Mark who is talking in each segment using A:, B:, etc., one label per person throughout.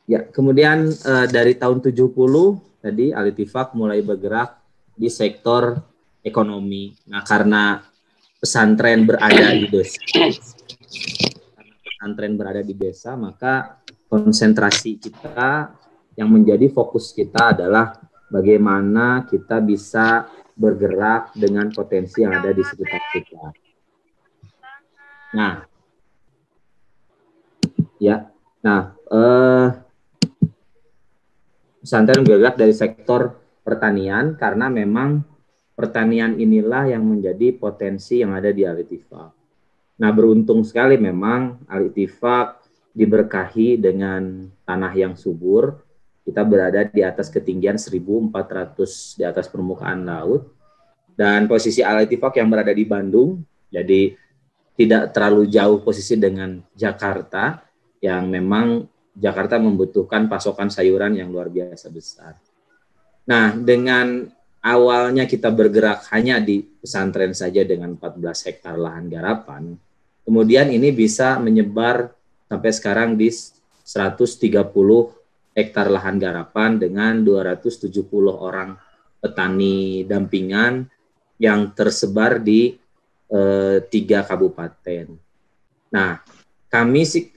A: Ya, kemudian dari tahun 70 tadi Alitifak mulai bergerak di sektor ekonomi. Nah, karena pesantren berada di desa, maka konsentrasi kita yang menjadi fokus kita adalah bagaimana kita bisa bergerak dengan potensi yang ada di sekitar kita. Nah, ya, nah, pesantren bergerak dari sektor pertanian karena memang pertanian inilah yang menjadi potensi yang ada di Alitifak. Nah, beruntung sekali memang Alitifak diberkahi dengan tanah yang subur. Kita berada di atas ketinggian 1.400 di atas permukaan laut. Dan posisi Alitifak yang berada di Bandung, jadi tidak terlalu jauh posisi dengan Jakarta, yang memang Jakarta membutuhkan pasokan sayuran yang luar biasa besar. Nah, dengan awalnya kita bergerak hanya di pesantren saja dengan 14 hektar lahan garapan, kemudian ini bisa menyebar sampai sekarang di 130 hektar lahan garapan dengan 270 orang petani dampingan yang tersebar di 3 kabupaten. Nah, kami sih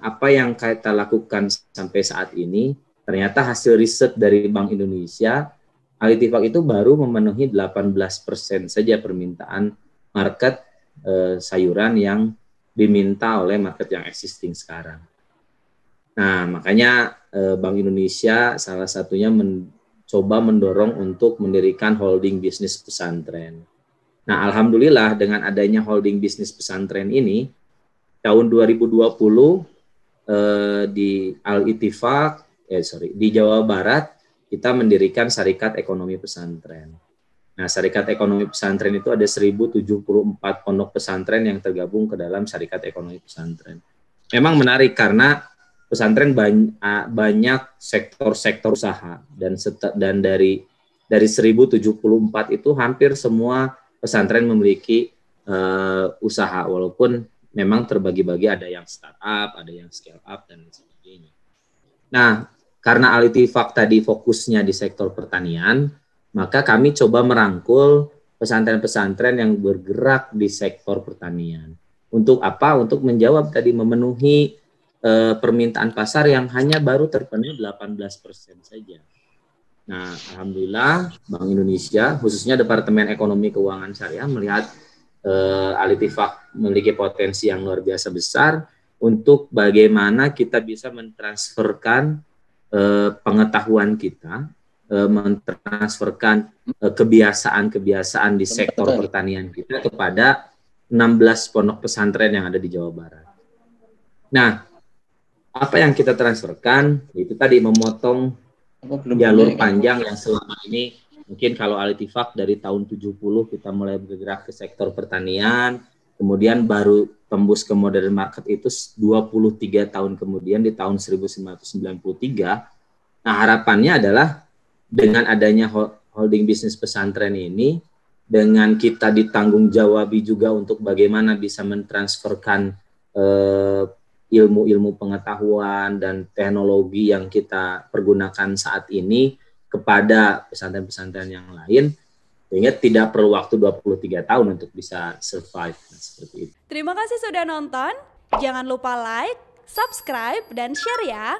A: apa yang kita lakukan sampai saat ini, ternyata hasil riset dari Bank Indonesia, Alitifak itu baru memenuhi 18% saja permintaan market sayuran yang diminta oleh market yang existing sekarang. Nah, makanya Bank Indonesia salah satunya mencoba mendorong untuk mendirikan holding bisnis pesantren. Nah, alhamdulillah dengan adanya holding bisnis pesantren ini, tahun 2020 di Al-Ittifaq, di Jawa Barat, kita mendirikan Syarikat Ekonomi Pesantren. Nah, Syarikat Ekonomi Pesantren itu ada 1.074 pondok pesantren yang tergabung ke dalam Syarikat Ekonomi Pesantren. Memang menarik karena pesantren banyak sektor-sektor usaha dan dari 1.074 itu hampir semua pesantren memiliki usaha, walaupun memang terbagi-bagi, ada yang startup, ada yang scale up, dan sebagainya. Nah, karena Alitifak tadi fokusnya di sektor pertanian, maka kami coba merangkul pesantren-pesantren yang bergerak di sektor pertanian. Untuk apa? Untuk menjawab tadi, memenuhi permintaan pasar yang hanya baru terpenuhi 18% saja. Nah, alhamdulillah Bank Indonesia, khususnya Departemen Ekonomi Keuangan Syariah, melihat Alitifak memiliki potensi yang luar biasa besar untuk bagaimana kita bisa mentransferkan pengetahuan kita, mentransferkan kebiasaan-kebiasaan di sektor pertanian kita kepada 16 pondok pesantren yang ada di Jawa Barat. Nah, apa yang kita transferkan itu tadi memotong jalur panjang yang selama ini mungkin kalau Alitifak dari tahun 70 kita mulai bergerak ke sektor pertanian, kemudian baru tembus ke modern market itu 23 tahun kemudian di tahun 1993. Nah, harapannya adalah dengan adanya holding bisnis pesantren ini, dengan kita ditanggung jawabi juga untuk bagaimana bisa mentransferkan ilmu-ilmu pengetahuan dan teknologi yang kita pergunakan saat ini kepada pesantren-pesantren yang lain, sehingga tidak perlu waktu 23 tahun untuk bisa survive. Nah, seperti itu.
B: Terima kasih sudah nonton. Jangan lupa like, subscribe, dan share ya.